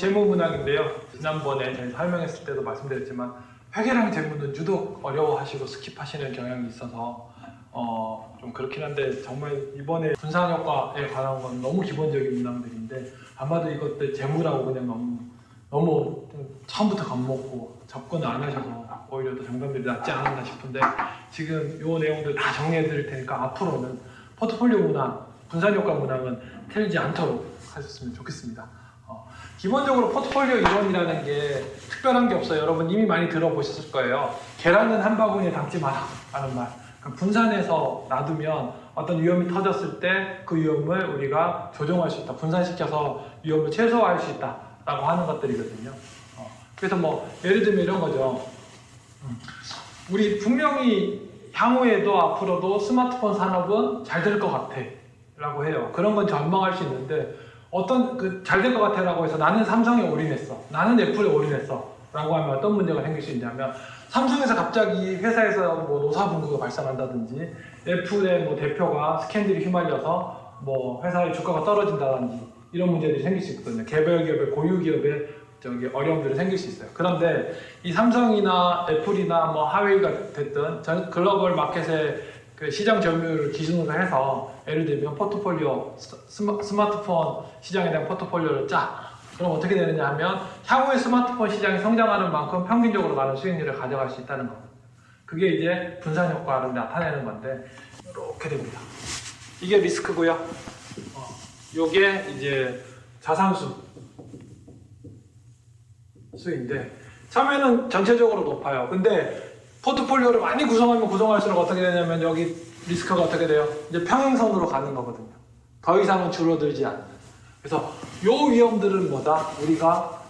재무 문항인데요. 지난번에 저희 설명했을 때도 말씀드렸지만 회계랑 재무는 유독 어려워하시고 스킵하시는 경향이 있어서 좀 그렇긴 한데 정말 이번에 분산효과에 관한 건 너무 기본적인 문항들인데 아마도 이것들 재무라고 그냥 너무 처음부터 겁먹고 접근을 안 하셔서 오히려 더 정답률이 낮지 않았나 싶은데 지금 이 내용들 다 정리해 드릴 테니까 앞으로는 포트폴리오 문항, 분산효과 문항은 틀리지 않도록 하셨으면 좋겠습니다. 기본적으로 포트폴리오 이론이라는 게 특별한 게 없어요. 여러분 이미 많이 들어보셨을 거예요. 계란은 한 바구니에 담지 마라 라는 말. 그러니까 분산해서 놔두면 어떤 위험이 터졌을 때 그 위험을 우리가 조정할 수 있다. 분산시켜서 위험을 최소화할 수 있다 라고 하는 것들이거든요. 그래서 뭐 예를 들면 이런 거죠. 우리 분명히 향후에도 앞으로도 스마트폰 산업은 잘 될 것 같아 라고 해요. 그런 건 전망할 수 있는데 어떤 잘 될 것 같아 라고 해서 나는 삼성에 올인했어, 나는 애플에 올인했어 라고 하면 어떤 문제가 생길 수 있냐면 삼성에서 갑자기 회사에서 뭐 노사분규가 발생한다든지 애플의 뭐 대표가 스캔들이 휘말려서 뭐 회사의 주가가 떨어진다든지 이런 문제들이 생길 수 있거든요. 개별 기업의 고유 기업의 어려움들이 생길 수 있어요. 그런데 이 삼성이나 애플이나 뭐 하웨이가 됐든 전 글로벌 마켓의 그 시장 점유율을 기준으로 해서 예를 들면 포트폴리오 스마트폰 시장에 대한 포트폴리오를 짜. 그럼 어떻게 되느냐 하면 향후에 스마트폰 시장이 성장하는 만큼 평균적으로 많은 수익률을 가져갈 수 있다는 겁니다. 그게 이제 분산 효과를 나타내는 건데 이렇게 됩니다. 이게 리스크고요. 요게 이제 수인데 처음에는 전체적으로 높아요. 근데 포트폴리오를 많이 구성하면 구성할수록 어떻게 되냐면 여기 리스크가 어떻게 돼요? 이제 평행선으로 가는 거거든요. 더 이상은 줄어들지 않는. 그래서 요 위험들은 뭐다? 우리가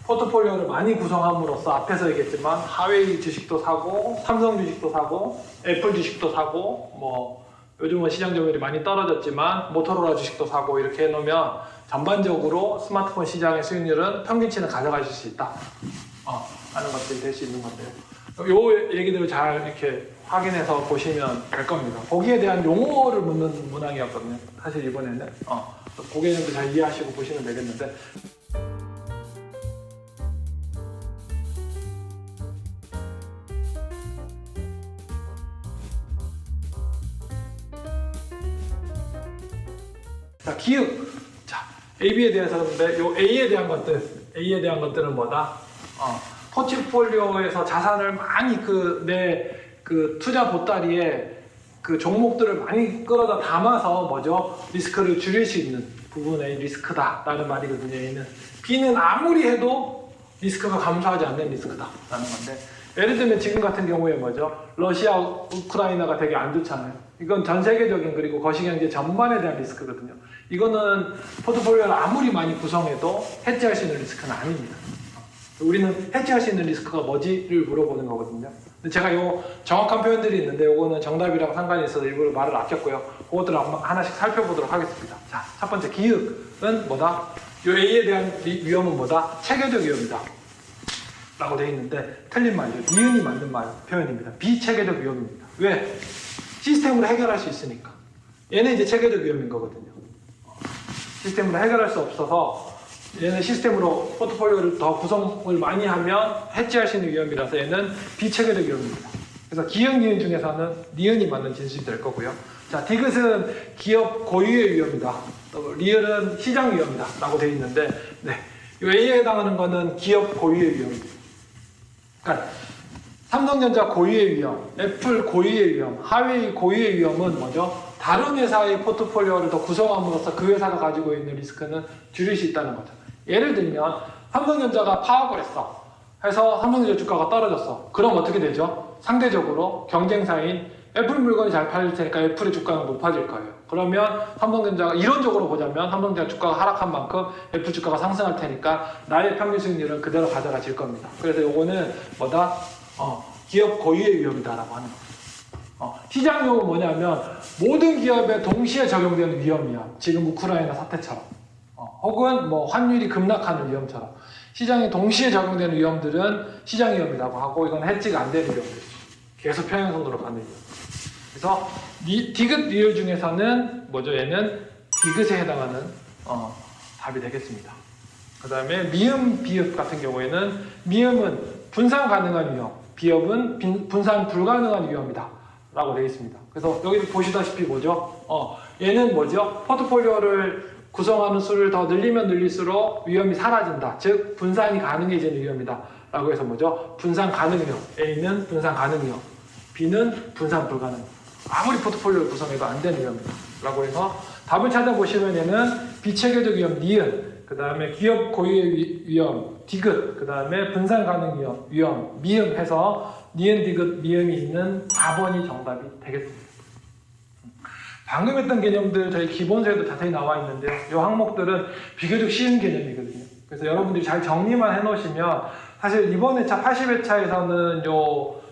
포트폴리오를 많이 구성함으로써 앞에서 얘기했지만 하웨이 주식도 사고 삼성 주식도 사고 애플 주식도 사고 뭐 요즘은 시장 점유율이 많이 떨어졌지만 모토로라 주식도 사고 이렇게 해놓으면 전반적으로 스마트폰 시장의 수익률은 평균치는 가져가실 수 있다 하는 것들이 될 수 있는 건데요. 요 얘기들을 잘 이렇게 확인해서 보시면 될 겁니다. 거기에 대한 용어를 묻는 문항이었거든요. 사실 이번에는 그 개념도 잘 이해하시고 보시면 되겠는데 자, 기획. 자, AB에 대해서인데 요 A에 대한 것들은 뭐다? 포트폴리오에서 자산을 많이 내 투자 보따리에 그 종목들을 많이 끌어다 담아서 뭐죠? 리스크를 줄일 수 있는 부분의 리스크다라는 말이거든요. 얘는 B는 아무리 해도 리스크가 감소하지 않는 리스크다라는 건데 예를 들면 지금 같은 경우에 뭐죠? 러시아, 우크라이나가 되게 안 좋잖아요. 이건 전 세계적인 그리고 거시경제 전반에 대한 리스크거든요. 이거는 포트폴리오를 아무리 많이 구성해도 해지할 수 있는 리스크는 아닙니다. 우리는 해지할 수 있는 리스크가 뭐지를 물어보는 거거든요. 근데 제가 요 정확한 표현들이 있는데 요거는 정답이랑 상관이 있어서 일부러 말을 아꼈고요. 그것들을 하나씩 살펴보도록 하겠습니다. 자, 첫 번째 기획은 뭐다? 요 A에 대한 위험은 뭐다? 체계적 위험이다 라고 되어 있는데 틀린 말이죠. 니은이 맞는 표현입니다. 비체계적 위험입니다. 왜? 시스템으로 해결할 수 있으니까. 얘는 이제 체계적 위험인 거거든요. 시스템으로 해결할 수 없어서 얘는 시스템으로 포트폴리오를 더 구성을 많이 하면 해지할 수 있는 위험이라서 얘는 비체계적 위험입니다. 그래서 기업 니은 중에서는 니은이 맞는 진술이 될 거고요. 자, 디귿은 기업 고유의 위험이다. 또 리을은 시장 위험이다 라고 되어 있는데 네, 이 A에 해당하는 거는 기업 고유의 위험입니다. 그러니까 삼성전자 고유의 위험, 애플 고유의 위험, 하웨이 고유의 위험은 뭐죠? 다른 회사의 포트폴리오를 더 구성함으로써 그 회사가 가지고 있는 리스크는 줄일 수 있다는 거죠. 예를 들면 삼성전자가 파업을 했어. 해서 삼성전자 주가가 떨어졌어. 그럼 어떻게 되죠? 상대적으로 경쟁사인 애플 물건이 잘 팔릴 테니까 애플의 주가는 높아질 거예요. 그러면 삼성전자가 이론적으로 보자면 삼성전자 주가가 하락한 만큼 애플 주가가 상승할 테니까 나의 평균 수익률은 그대로 가져가질 겁니다. 그래서 요거는 뭐다? 기업 고유의 위험이다라고 하는 거예요. 시장 위험은 뭐냐면 모든 기업에 동시에 적용되는 위험이야. 지금 우크라이나 사태처럼. 혹은 뭐 환율이 급락하는 위험처럼. 시장에 동시에 적용되는 위험들은 시장 위험이라고 하고 이건 해지가 안 되는 위험들이죠. 계속 평행선으로 가는 위험. 그래서 디귿 리을 중에서는 뭐죠? 얘는 디귿에 해당하는 답이 되겠습니다. 그 다음에 미음, 비읍 같은 경우에는 미음은 분산 가능한 위험, 비읍은 분산 불가능한 위험이다 라고 되어 있습니다. 그래서 여기 보시다시피 뭐죠? 얘는 뭐죠? 포트폴리오를 구성하는 수를 더 늘리면 늘릴수록 위험이 사라진다. 즉 분산이 가능해지는 위험이다 라고 해서 뭐죠? 분산 가능 위험. A는 분산 가능 위험, B는 분산 불가능. 아무리 포트폴리오를 구성해도 안 되는 위험이다 라고 해서 답을 찾아보시면 얘는 비체계적 위험, 니은, 그 다음에 기업 고유의 위험, 디귿, 그 다음에 분산 가능 위험, 미음 해서 니은, 디귿, 미음이 있는 4번이 정답이 되겠습니다. 방금 했던 개념들 저희 기본서에도 자세히 나와 있는데요. 이 항목들은 비교적 쉬운 개념이거든요. 그래서 여러분들이 잘 정리만 해놓으시면 사실 이번 회차 80회차에서는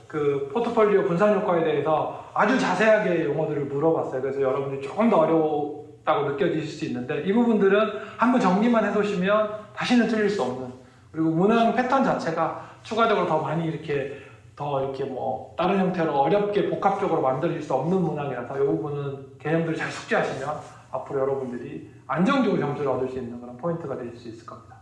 그 포트폴리오 분산 효과에 대해서 아주 자세하게 용어들을 물어봤어요. 그래서 여러분들이 조금 더 어려웠다고 느껴지실 수 있는데 이 부분들은 한번 정리만 해놓으시면 다시는 틀릴 수 없는, 그리고 문항 패턴 자체가 추가적으로 더 많이 이렇게 뭐 다른 형태로 어렵게 복합적으로 만들어질 수 없는 문항이라서 이 부분은 개념들을 잘 숙지하시면 앞으로 여러분들이 안정적으로 점수를 얻을 수 있는 그런 포인트가 될 수 있을 겁니다.